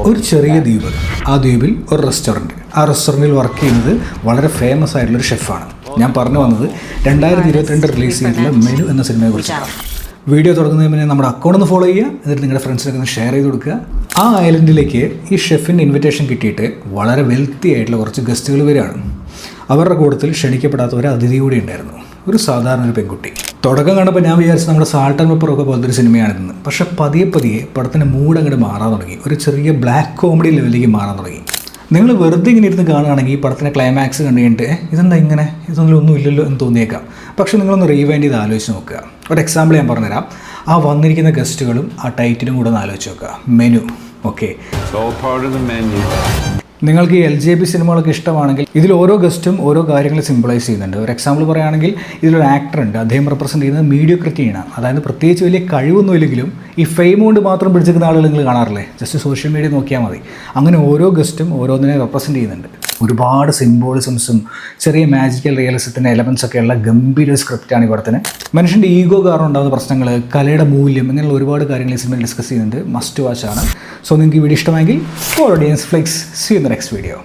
ഒരു ചെറിയ ദ്വീപ്, ആ ദ്വീപിൽ ഒരു റെസ്റ്റോറൻറ്റ്. ആ റെസ്റ്റോറൻറ്റിൽ വർക്ക് ചെയ്യുന്നത് വളരെ ഫേമസ് ആയിട്ടുള്ളൊരു ഷെഫാണ്. ഞാൻ പറഞ്ഞു വന്നത് 2022 റിലീസ് ചെയ്തിട്ടുള്ള മെനു എന്ന സിനിമയെക്കുറിച്ചാണ്. വീഡിയോ തുടങ്ങുന്നതിന് മുന്നേ നമ്മുടെ അക്കൗണ്ട് ഒന്ന് ഫോളോ ചെയ്യുക, എന്നിട്ട് നിങ്ങളുടെ ഫ്രണ്ട്സിനൊക്കെ ഒന്ന് ഷെയർ ചെയ്ത് കൊടുക്കുക. ആ ഐലൻഡിലേക്ക് ഈ ഷെഫിൻ്റെ ഇൻവിറ്റേഷൻ കിട്ടിയിട്ട് വളരെ വെൽത്തി ആയിട്ടുള്ള കുറച്ച് ഗസ്റ്റുകൾ വരികയാണ്. അവരുടെ കൂട്ടത്തിൽ ക്ഷണിക്കപ്പെടാത്ത ഒരു അതിഥി കൂടി ഉണ്ടായിരുന്നു, ഒരു സാധാരണ ഒരു പെൺകുട്ടി. തുടക്കം കണ്ടപ്പോൾ ഞാൻ വിചാരിച്ചു നമ്മുടെ സാൾട്ട് ആൻഡ് പെപ്പർ ഒക്കെ പോലത്തെ ഒരു സിനിമയാണിതെന്ന്. പക്ഷേ പതിയെ പടത്തിൻ്റെ മൂഡ് അങ്ങോട്ട് മാറാൻ തുടങ്ങി, ഒരു ചെറിയ ബ്ലാക്ക് കോമഡി ലെവലിലേക്ക് മാറാൻ തുടങ്ങി. നിങ്ങൾ വെറുതെ ഇങ്ങനെ ഇരുന്ന് കാണുകയാണെങ്കിൽ ഈ പടത്തിൻ്റെ ക്ലൈമാക്സ് കണ്ടു കഴിഞ്ഞിട്ട് ഇതെന്താ ഇങ്ങനെ, ഇതൊന്നും ഒന്നും ഇല്ലല്ലോ എന്ന് തോന്നിയേക്കാം. പക്ഷേ നിങ്ങളൊന്ന് റീവൈൻഡ് ചെയ്ത് ആലോചിച്ച് നോക്കുക. ഒരു എക്സാമ്പിൾ ഞാൻ പറഞ്ഞുതരാം. ആ വന്നിരിക്കുന്ന ഗസ്റ്റുകളും ആ ടൈറ്റിലും കൂടെ ഒന്ന് ആലോചിച്ച് നോക്കുക. മെനു. ഓക്കെ, നിങ്ങൾക്ക് ഈ LJB സിനിമകളൊക്കെ ഇഷ്ടമാണെങ്കിൽ ഇതിൽ ഓരോ ഗസ്റ്റും ഓരോ കാര്യങ്ങൾ സിംബിളൈസ് ചെയ്യുന്നുണ്ട്. ഒരു എക്സാമ്പിൾ പറയുകയാണെങ്കിൽ ഇതിലൊരു ആക്ടർ ഉണ്ട്, അദ്ദേഹം റെപ്രസെൻറ്റ് ചെയ്യുന്നത് മീഡിയോക്രിറ്റിയാണ്. അതായത് പ്രത്യേകിച്ച് വലിയ കഴിവൊന്നും ഇല്ലെങ്കിലും ഈ ഫെയിം കൊണ്ട് മാത്രം പിടിച്ചെടുക്കുന്ന ആളുകൾ നിങ്ങൾ കാണാറില്ലേ, ജസ്റ്റ് സോഷ്യൽ മീഡിയ നോക്കിയാൽ മതി. അങ്ങനെ ഓരോ ഗസ്റ്റും ഓരോന്നിനെ റെപ്രസെൻറ്റ് ചെയ്യുന്നുണ്ട്. ഒരുപാട് സിംബോളിസംസും ചെറിയ മാജിക്കൽ റിയലിസത്തിൻ്റെ എലമെൻസ് ഒക്കെയുള്ള ഗംഭീര സ്ക്രിപ്റ്റാണ് ഈ പടത്തിന്. മനുഷ്യൻ്റെ ഈഗോ കാരണം ഉണ്ടാകുന്ന പ്രശ്നങ്ങൾ, കലയുടെ മൂല്യം, ഇങ്ങനെയുള്ള ഒരുപാട് കാര്യങ്ങൾ ഈ സിനിമയിൽ ഡിസ്കസ് ചെയ്യുന്നുണ്ട്. മസ്റ്റ് വാച്ച് ആണ്. സോ നിങ്ങൾക്ക് ഈ വീഡിയോ ഇഷ്ടമെങ്കിൽ follow Deans Flix. See in the next video.